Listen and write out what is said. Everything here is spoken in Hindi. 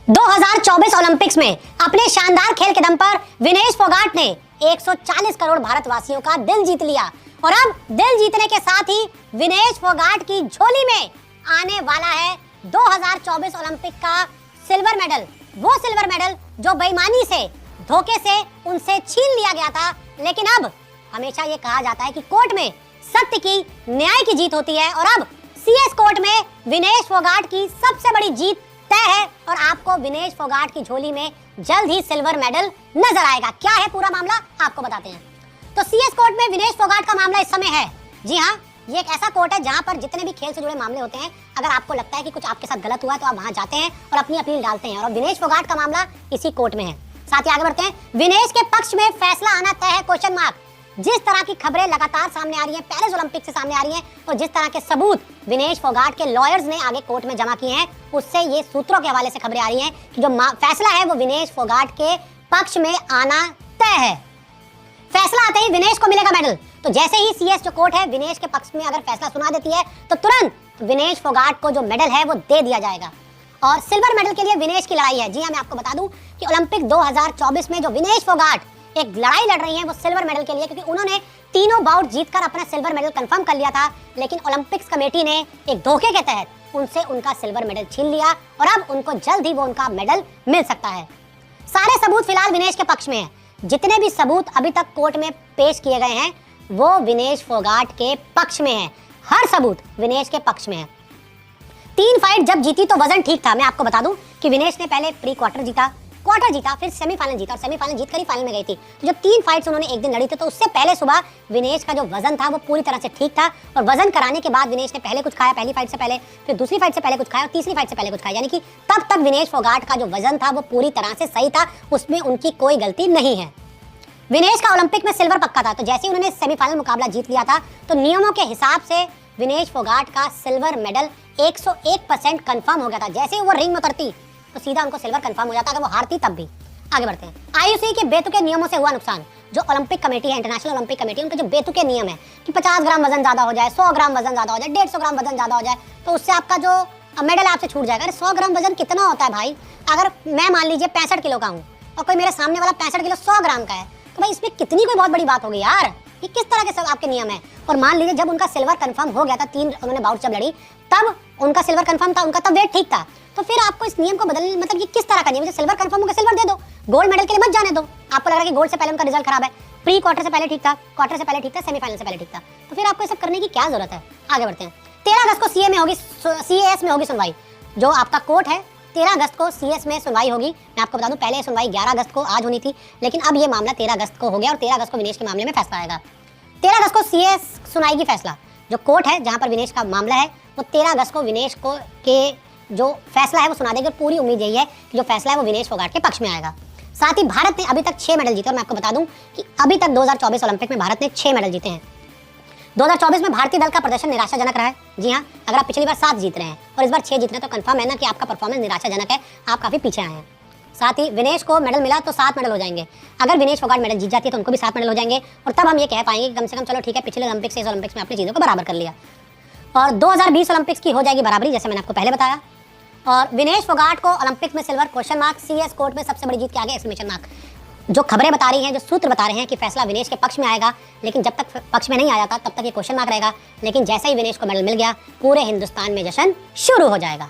2024 ओलंपिक्स में अपने शानदार खेल के दम पर विनेश फोगाट ने 140 करोड़ भारतवासियों का दिल जीत लिया और अब दिल जीतने के साथ ही विनेश फोगाट की झोली में आने वाला है 2024 ओलंपिक का सिल्वर मेडल। वो सिल्वर मेडल जो बेईमानी से, धोखे से उनसे छीन लिया गया था। लेकिन अब हमेशा ये कहा जाता है कि कोर्ट में सत्य की, न्याय की जीत होती है और अब सीएस कोर्ट में विनेश फोगाट की सबसे बड़ी जीत तय है और आपको विनेश फोगाट की झोली में जल्द ही सिल्वर मेडल नजर आएगा। क्या है पूरा मामला, आपको बताते हैं। तो सीएस कोर्ट में विनेश फोगाट का मामला इस समय है, जी हाँ, ये एक ऐसा कोर्ट है जहां पर जितने भी खेल से जुड़े मामले होते हैं, अगर आपको लगता है कि कुछ आपके साथ गलत हुआ है तो आप वहां जाते हैं और अपनी अपील डालते हैं। और विनेश फोगाट का मामला इसी कोर्ट में है। साथ ही आगे बढ़ते हैं। विनेश के पक्ष में फैसला आना तय है, क्वेश्चन मार्क। जिस तरह की खबरें लगातार सामने आ रही हैं, पेरिस ओलंपिक से सामने आ रही हैं, और जिस तरह के सबूत विनेश फोगाट के लॉयर्स ने आगे कोर्ट में जमा किए हैं, उससे ये सूत्रों के हवाले से खबरें आ रही हैं कि जो फैसला है वो विनेश फोगाट के पक्ष में आना तय है। फैसला आते ही विनेश को मिलेगा मेडल। तो जैसे ही सीएस जो कोर्ट है विनेश के पक्ष में अगर फैसला सुना देती है तो तुरंत विनेश फोगाट को जो मेडल है वो दे दिया जाएगा। और सिल्वर मेडल के लिए विनेश की लड़ाई है। जी हाँ, मैं आपको बता दूं कि ओलंपिक 2024 में जो विनेश फोगाट एक लड़ाई लड़ रही है वो सिल्वर मेडल के लिए, क्योंकि उन्होंने तीनों बाउट जीतकर अपना सिल्वर मेडल कंफर्म कर लिया था। लेकिन ओलंपिक्स कमेटी ने एक धोखे के तहत उनसे उनका सिल्वर मेडल छीन लिया और अब उनको जल्द ही वो उनका मेडल मिल सकता है। सारे सबूत फिलहाल विनेश के पक्ष में है। जितने भी सबूत अभी तक कोर्ट में पेश किए गए हैं वो विनेश फोगाट के पक्ष में है। हर सबूत विनेश के पक्ष में है। 3 फाइट जब जीती तो वजन ठीक था। मैं आपको बता दूं कि विनेश ने पहले प्री क्वार्टर जीता, फिर सेमीफाइनल जीता और सेमीफाइनल जीतकर ही फाइनल में गई थी। तो जब 3 फाइट्स उन्होंने एक दिन लड़ी थी तो उससे पहले सुबह विनेश का जो वजन था वो पूरी तरह से ठीक था। और वजन कराने के बाद विनेश ने पहले कुछ खाया, पहली फाइट से पहले, फिर दूसरी फाइट से पहले कुछ खाया और तीसरी फाइट से पहले कुछ खाया। यानी कि तब तक विनेश फोगाट का जो वजन था वो पूरी तरह से सही था, उसमें उनकी कोई गलती नहीं है। विनेश का ओलंपिक में सिल्वर पक्का था। तो जैसे ही उन्होंने सेमीफाइनल मुकाबला जीत लिया था तो नियमों के हिसाब से विनेश फोगाट का सिल्वर मेडल 101% कंफर्म हो गया था। जैसे ही वो रिंग में उतरती तो सीधा उनको सिल्वर कंफर्म हो जाता। अगर वो हारती तब भी। आगे बढ़ते हैं। आईओसी के बेतुके नियमों से हुआ नुकसान। जो ओलंपिक कमेटी है, इंटरनेशनल ओलंपिक कमेटी, उनके जो बेतुके नियम है कि 50 ग्राम वजन ज्यादा हो जाए, 100 ग्राम वजन ज्यादा हो जाए, 150 ग्राम वजन ज्यादा हो जाए तो उससे आपका जो मेडल आपसे छूट जाएगा। अरे 100 ग्राम वजन कितना होता है भाई? अगर मैं मान लीजिए 65 किलो का हूँ और कोई मेरे सामने वाला 65 किलो 100 ग्राम का है तो भाई इसमें कितनी कोई बहुत बड़ी बात होगी यार। ये किस तरह के सब आपके नियम है? और मान लीजिए जब उनका सिल्वर कंफर्म हो गया था, 3 उन्होंने बाउट जब लड़ी तब उनका सिल्वर कंफर्म था, उनका तब वेट ठीक था। तो फिर आपको इस नियम को बदलने, मतलब ये किस तरह का नियम? सिल्वर कंफर्म हो गया, सिल्वर दे दो, गोल्ड मेडल के लिए मत जाने दो। आपको लग रहा है कि गोल्ड से पहले उनका रिजल्ट खराब है, प्री क्वार्टर से पहले ठीक था, क्वार्टर से पहले ठीक था, सेमीफाइनल से पहले ठीक था, तो फिर आपको ये सब करने की क्या जरूरत है? आगे बढ़ते हैं। 13 अगस्त को सीएस में होगी सुनवाई। जो आपका कोर्ट है 13 अगस्त को सीएस में सुनवाई होगी। मैं आपको बता दूं पहले सुनवाई 11 अगस्त को आज होनी थी, लेकिन अब ये मामला 13 अगस्त को हो गया और 13 अगस्त को विनेश के मामले में फैसला आएगा। 13 अगस्त को सीएस सुनाएगी फैसला। जो कोर्ट है जहां पर विनेश का मामला है वो 13 अगस्त को विनेश को के जो फैसला है वो सुना देगी। पूरी उम्मीद यही है कि जो फैसला है वो विनेश फोगाट के पक्ष में आएगा। साथ ही भारत ने अभी तक 6 मेडल जीते और मैं आपको बता दूं कि अभी तक 2024 ओलंपिक में भारत ने 6 मेडल जीते हैं। 2024 में भारतीय दल का प्रदर्शन निराशाजनक रहा है। जी हाँ, अगर आप पिछली बार 7 जीत रहे हैं और इस बार 6 जीत रहे हैं तो कंफर्म है ना कि आपका परफॉर्मेंस निराशाजनक है, आप काफी पीछे आए हैं। साथ ही विनेश को मेडल मिला तो 7 मेडल हो जाएंगे। अगर विनेश फोगाट मेडल जीत जाती है तो उनको भी 7 मेडल हो जाएंगे और तब हम ये कह पाएंगे कि कम से कम चलो ठीक है, पिछले ओलंपिक से इस ओलंपिक्स में अपनी चीज़ों को बराबर कर लिया। और 2020 ओलंपिक्स की हो जाएगी बराबरी, जैसे मैंने आपको पहले बताया। और विनेश फोगाट को ओलंपिक में silver, question mark. CS court में सबसे बड़ी जीत के आगे एक्सक्लेमेशन मार्क। जो खबरें बता रही हैं, जो सूत्र बता रहे हैं कि फैसला विनेश के पक्ष में आएगा, लेकिन जब तक पक्ष में नहीं आ जाता तब तक ये क्वेश्चन मार्क रहेगा। लेकिन जैसे ही विनेश को मेडल मिल गया पूरे हिंदुस्तान में जश्न शुरू हो जाएगा।